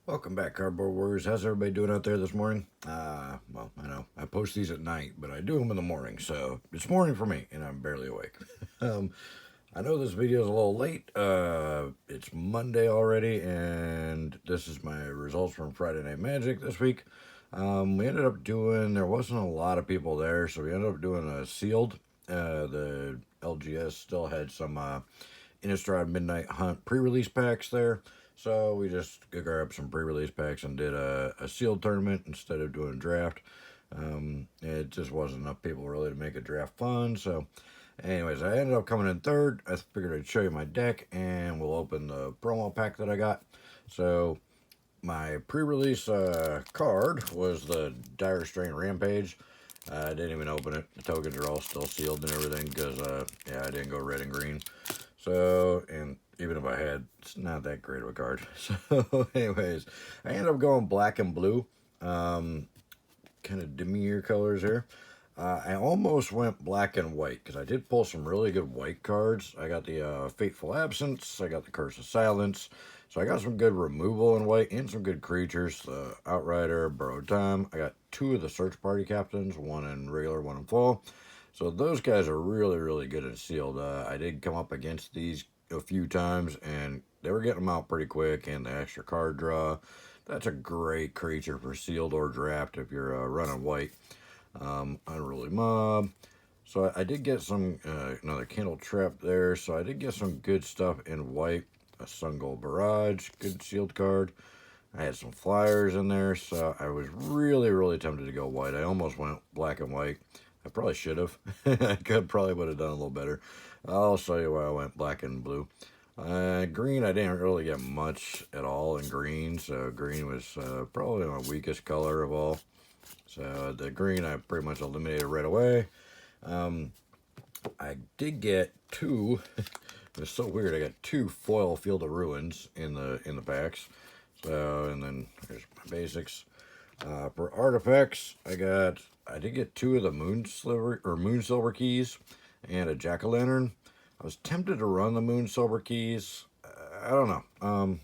Welcome back, Cardboard Warriors. How's everybody doing out there this morning? Well, I know I post these at night, but I do them in the morning, so it's morning for me, and I'm barely awake. um, I know this video is a little late. It's Monday already, and this is my results from Friday Night Magic this week. We ended up doing, there wasn't a lot of people there, so we ended up doing a sealed. The LGS still had some Innistrad Midnight Hunt pre-release packs there. So we just grabbed some pre-release packs and did a sealed tournament instead of doing a draft. It just wasn't enough people really to make a draft fun. So anyways, I ended up coming in third. I figured I'd show you my deck and we'll open the promo pack that I got. So my pre-release card was the Dire Strain Rampage. I didn't even open it. The tokens are all still sealed and everything because, yeah, I didn't go red and green. So, and even if I had, it's not that great of a card. So, anyways, I ended up going black and blue. Kind of demure colors here. I almost went black and white because I did pull some really good white cards. I got the Fateful Absence. I got the Curse of Silence. So I got some good removal in white and some good creatures. The Outrider, Borrowed Time. I got two of the Search Party Captains, one in regular, one in full. So those guys are really, really good and sealed. I did come up against these a few times, and they were getting them out pretty quick, and the extra card draw. That's a great creature for sealed or draft if you're running white. Unruly Mob. So I did get some, another Candle Trap there, so I did get some good stuff in white. A Sun Gold Barrage, good sealed card. I had some flyers in there, so I was really, really tempted to go white. I almost went black and white. I probably should have. I probably would have done a little better. I'll show you why I went black and blue. Green, I didn't really get much at all in green, so green was probably my weakest color of all. So the green I pretty much eliminated right away. I did get two. It's so weird. I got two foil Field of Ruins in the packs. So, and then here's my basics. For artifacts, I did get two of the Moon Silver keys and a Jack-o'-lantern. I was tempted to run the Moon Silver keys. I don't know.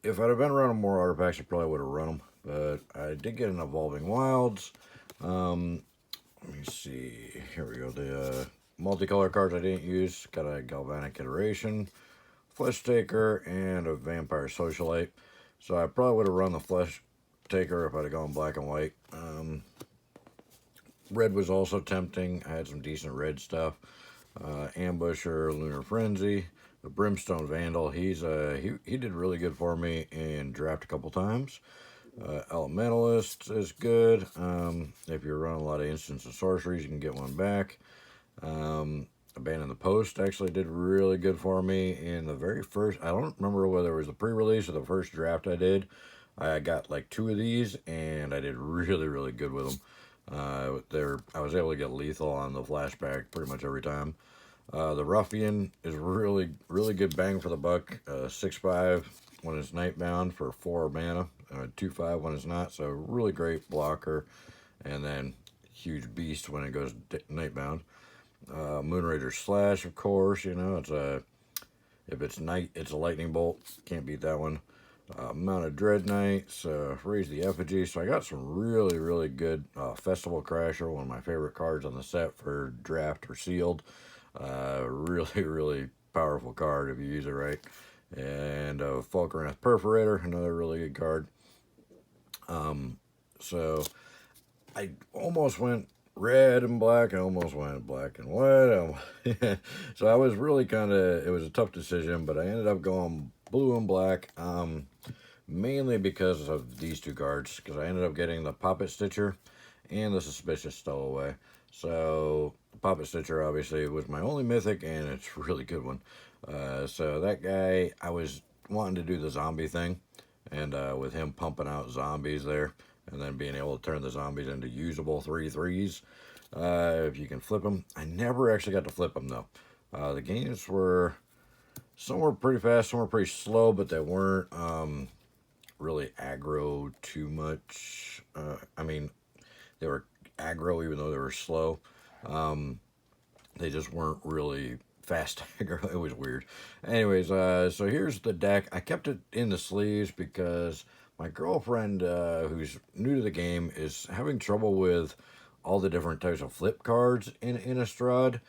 If I'd have been running more artifacts, I probably would have run them. But I did get an Evolving Wilds. Let me see. Here we go. The multicolor cards I didn't use. Got a Galvanic Iteration, Flesh Taker, and a Vampire Socialite. So I probably would have run the Flesh Taker if I'd have gone black and white. Red was also tempting. I had some decent red stuff. Ambusher, Lunar Frenzy, the Brimstone Vandal. He did really good for me in draft a couple times. Elementalist is good. If you're running a lot of instants and sorceries, you can get one back. Abandon the Post actually did really good for me in the very first. I don't remember whether it was the pre-release or the first draft I did. I got like two of these, and I did really, really good with them. I was able to get lethal on the flashback pretty much every time. The Ruffian is really, really good bang for the buck. 6/5 when it's Nightbound for 4 mana. 2/5 when it's not. So really great blocker. And then huge beast when it goes Nightbound. Moonraider Slash, of course. You know, if it's night, it's a lightning bolt. Can't beat that one. Mounted Dread Knights, Raise the Effigy. So I got some really, really good Festival Crasher, one of my favorite cards on the set for draft or sealed. Really, really powerful card if you use it right. And Falkenrath Perforator, another really good card. So I almost went red and black. I almost went black and white. So I was really it was a tough decision, but I ended up going blue and black. Mainly because of these two cards, because I ended up getting the Poppet Stitcher and the Suspicious Stowaway. So the Poppet Stitcher obviously was my only mythic, and it's a really good one. So that guy, I was wanting to do the zombie thing, and with him pumping out zombies there, and then being able to turn the zombies into usable 3/3s, if you can flip them. I never actually got to flip them though. The games were, some were pretty fast, some were pretty slow, but they weren't really aggro too much. I mean, they were aggro even though they were slow. They just weren't really fast stagger. It was weird. Anyways, so here's the deck. I kept it in the sleeves because my girlfriend, who's new to the game, is having trouble with all the different types of flip cards in Innistrad.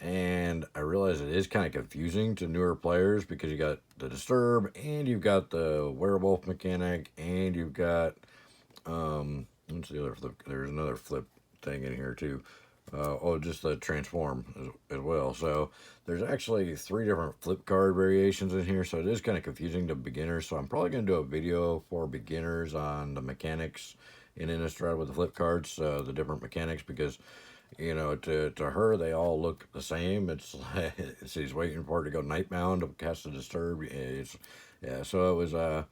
And I realize it is kind of confusing to newer players because you got the Disturb, and you've got the Werewolf mechanic, and you've got, what's the other flip? There's another flip thing in here too. Just the Transform as well. So there's actually 3 different flip card variations in here, so it is kind of confusing to beginners. So I'm probably going to do a video for beginners on the mechanics in Innistrad with the flip cards, the different mechanics, because you know, to her, they all look the same. It's like she's waiting for it to go Nightbound to cast a Disturb. Yeah, so it was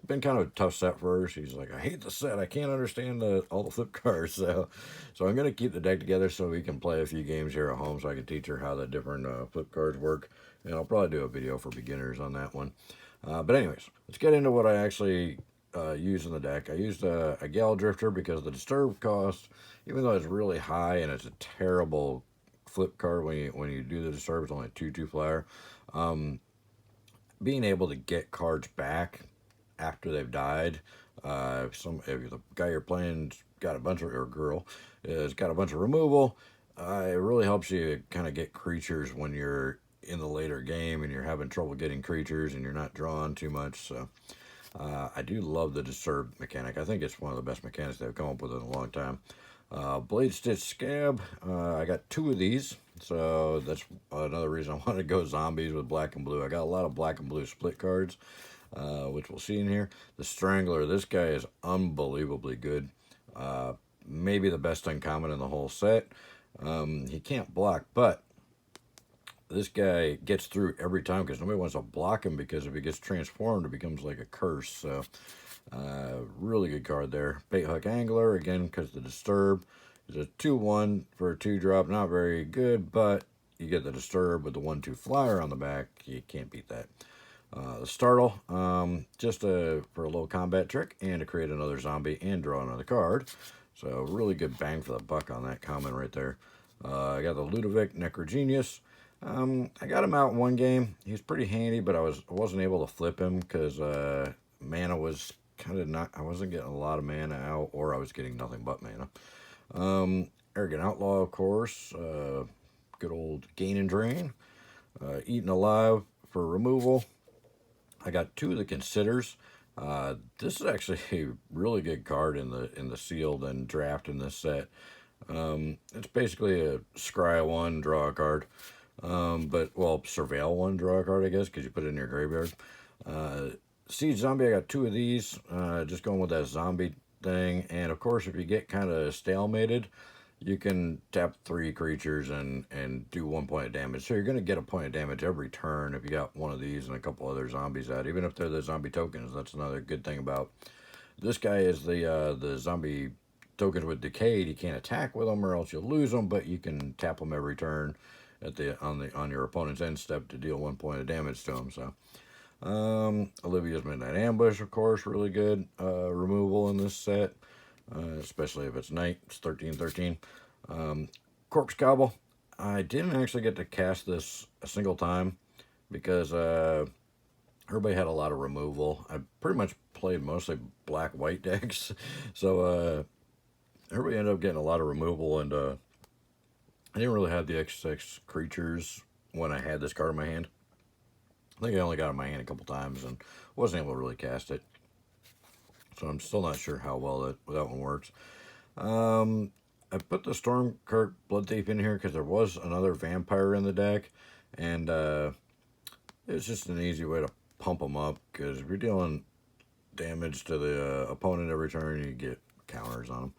been kind of a tough set for her. She's like, I hate the set. I can't understand all the flip cards. So I'm gonna keep the deck together so we can play a few games here at home, so I can teach her how the different flip cards work. And I'll probably do a video for beginners on that one. But anyways, let's get into what I actually use in the deck. I used a Gale Drifter because the Disturb cost, even though it's really high and it's a terrible flip card when you do the Disturb, it's only a 2/2 flyer. Being able to get cards back after they've died, if the guy you're playing got a bunch of, or girl has got a bunch of removal, it really helps you kind of get creatures when you're in the later game and you're having trouble getting creatures and you're not drawing too much. So I do love the Disturb mechanic. I think it's one of the best mechanics they've come up with in a long time. Blade Stitch Scab, I got 2 of these, so that's another reason I want to go zombies with black and blue. I got a lot of black and blue split cards, which we'll see in here. The Strangler, this guy is unbelievably good. Maybe the best uncommon in the whole set. He can't block, but this guy gets through every time because nobody wants to block him, because if he gets transformed, it becomes like a curse. So, really good card there. Bait Hook Angler, again, because the Disturb is a 2/1 for a 2-drop. Not very good, but you get the Disturb with the 1/2 flyer on the back. You can't beat that. The Startle, just for a little combat trick and to create another zombie and draw another card. So, really good bang for the buck on that comment right there. I got the Ludovic Necrogenius. I got him out in one game. He's pretty handy, but I wasn't able to flip him because mana was kind of not. I wasn't getting a lot of mana out, or I was getting nothing but mana. Arrogant Outlaw, of course. Good old Gain and Drain. Eaten Alive for removal. I got 2 of the Considers. This is actually a really good card in the sealed and draft in this set. It's basically a scry 1, draw a card. Surveil 1, draw a card, I guess, because you put it in your graveyard. Siege Zombie, I got 2 of these, just going with that zombie thing. And of course, if you get kind of stalemated, you can tap 3 creatures and do 1 point of damage. So you're going to get a point of damage every turn if you got one of these and a couple other zombies out, even if they're the zombie tokens. That's another good thing about this guy, is the zombie tokens with Decayed. You can't attack with them or else you'll lose them, but you can tap them every turn on your opponent's end step to deal 1 point of damage to them. So Olivia's Midnight Ambush, of course, really good removal in this set, especially if it's night. It's 13/13. Corpse Gobble, I didn't actually get to cast this a single time because everybody had a lot of removal. I pretty much played mostly black-white decks, so everybody ended up getting a lot of removal, and I didn't really have the X6 creatures when I had this card in my hand. I think I only got it in my hand a couple times and wasn't able to really cast it. So I'm still not sure how well that one works. I put the Stormkirk Blood Thief in here because there was another vampire in the deck, and it's just an easy way to pump them up, because if you're dealing damage to the opponent every turn, you get counters on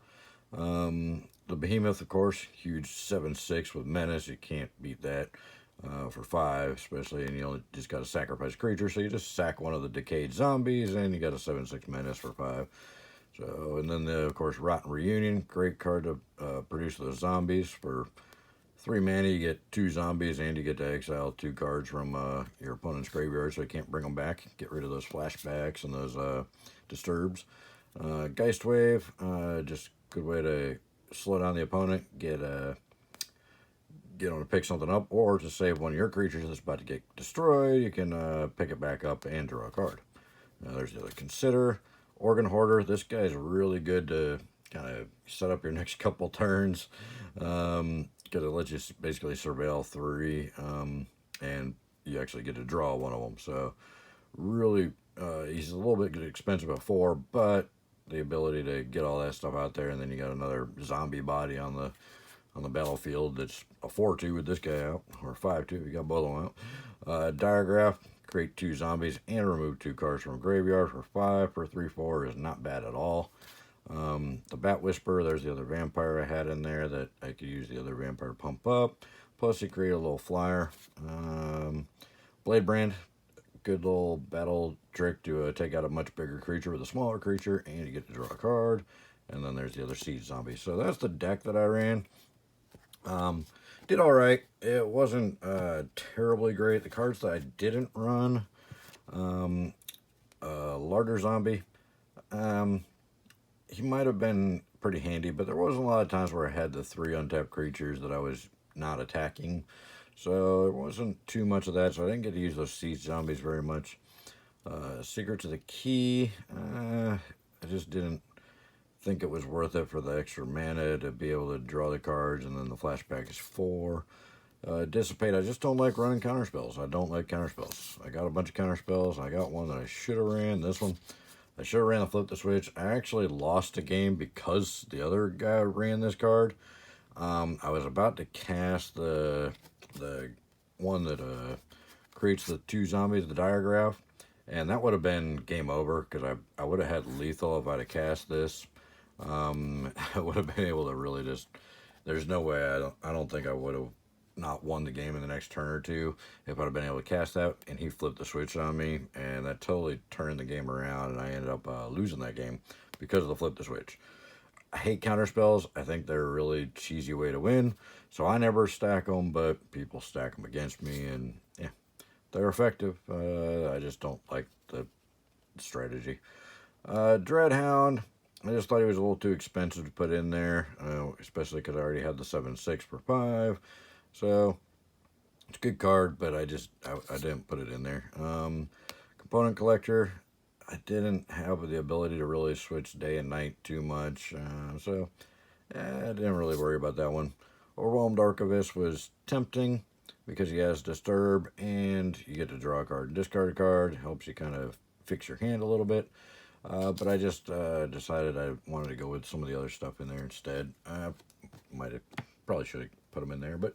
them. The Behemoth, of course, huge 7/6 with Menace. You can't beat that for 5, especially, and you only just got to sacrifice creature, so you just sack one of the Decayed Zombies, and you got a 7/6 Menace for 5. So, and then, of course, Rotten Reunion, great card to produce those zombies. For 3 mana, you get 2 zombies, and you get to exile 2 cards from your opponent's graveyard, so you can't bring them back. Get rid of those flashbacks and those Disturbs. Geist Wave, just good way to slow down the opponent, get get them to pick something up, or to save one of your creatures that's about to get destroyed, you can pick it back up and draw a card. Now there's the other Consider. Organ Hoarder, this guy's really good to kind of set up your next couple turns, because it lets you basically surveil 3, and you actually get to draw one of them. So really, he's a little bit expensive at 4, but the ability to get all that stuff out there, and then you got another zombie body on the battlefield that's a 4/2 with this guy out, or 5/2. You got both of them out. Diagraph, create 2 zombies and remove 2 cards from graveyard for 5 for 3/4 is not bad at all. The Bat Whisperer, there's the other vampire I had in there that I could use the other vampire to pump up. Plus, you create a little flyer. Blade Brand, good little battle trick to take out a much bigger creature with a smaller creature, and you get to draw a card. And then there's the other Siege Zombie. So that's the deck that I ran. Did all right. It wasn't terribly great. The cards that I didn't run, Larder Zombie, he might have been pretty handy, but there wasn't a lot of times where I had the 3 untapped creatures that I was not attacking. So it wasn't too much of that, so I didn't get to use those Siege Zombies very much. Secret to the Key, I just didn't think it was worth it for the extra mana to be able to draw the cards, and then the flashback is 4. Dissipate, I just don't like running counterspells. I don't like counterspells. I got a bunch of counterspells. I got one that I should have ran. This one, I should have ran the Flip the Switch. I actually lost a game because the other guy ran this card. I was about to cast the one that creates the 2 zombies, the Diagraph, and that would have been game over, because I would have had lethal if I'd have cast this. I would have been able to really just, there's no way, I don't think I would have not won the game in the next turn or 2 if I'd have been able to cast that, and he flipped the switch on me, and that totally turned the game around, and I ended up losing that game because of the flip the switch. I hate counterspells. I think they're a really cheesy way to win, so I never stack them, but people stack them against me, and yeah, they're effective. I just don't like the strategy. Dreadhound, I just thought he was a little too expensive to put in there, especially because I already had the 7/6 for 5. So it's a good card, but I didn't put it in there. Component Collector, I didn't have the ability to really switch day and night too much, so I didn't really worry about that one. Overwhelmed Archivist was tempting because he has Disturb, and you get to draw a card and discard a card. Helps you kind of fix your hand a little bit. But I just decided I wanted to go with some of the other stuff in there instead. Probably should have put them in there, but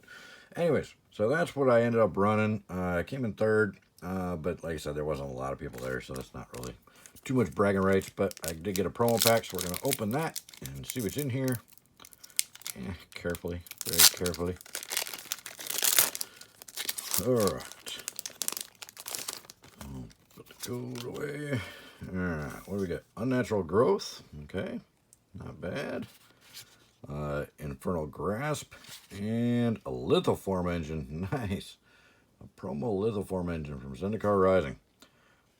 anyways, so that's what I ended up running. I came in 3rd, but like I said, there wasn't a lot of people there, so that's not really too much bragging rights. But I did get a promo pack, so we're going to open that and see what's in here. Carefully, very carefully. All right. Put the gold away. Alright, what do we got? Unnatural Growth. Okay, not bad. Infernal Grasp. And a Lithoform Engine. Nice. A promo Lithoform Engine from Zendikar Rising.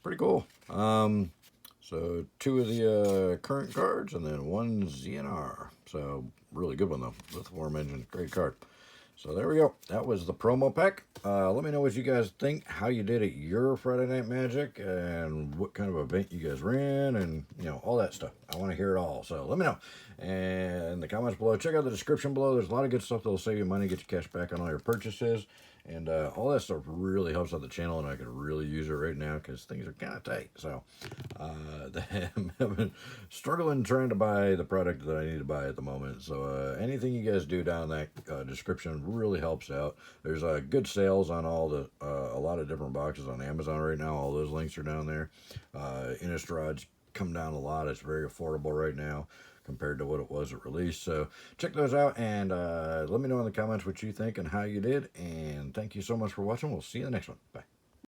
Pretty cool. So 2 of the current cards, and then 1 ZNR. So really good one though. Lithoform Engine, great card. So there we go. That was the promo pack. Let me know what you guys think, how you did at your Friday Night Magic, and what kind of event you guys ran, and all that stuff. I want to hear it all. So let me know. And in the comments below, check out the description below. There's a lot of good stuff that'll save you money, get you cash back on all your purchases. And all that stuff really helps out the channel, and I could really use it right now because things are kind of tight. So I'm struggling trying to buy the product that I need to buy at the moment. So anything you guys do down in that description really helps out. There's good sales on all the a lot of different boxes on Amazon right now. All those links are down there. Innistrad's come down a lot. It's very affordable right now compared to what it was at release. So check those out, and let me know in the comments what you think and how you did. And thank you so much for watching. We'll see you in the next one. Bye.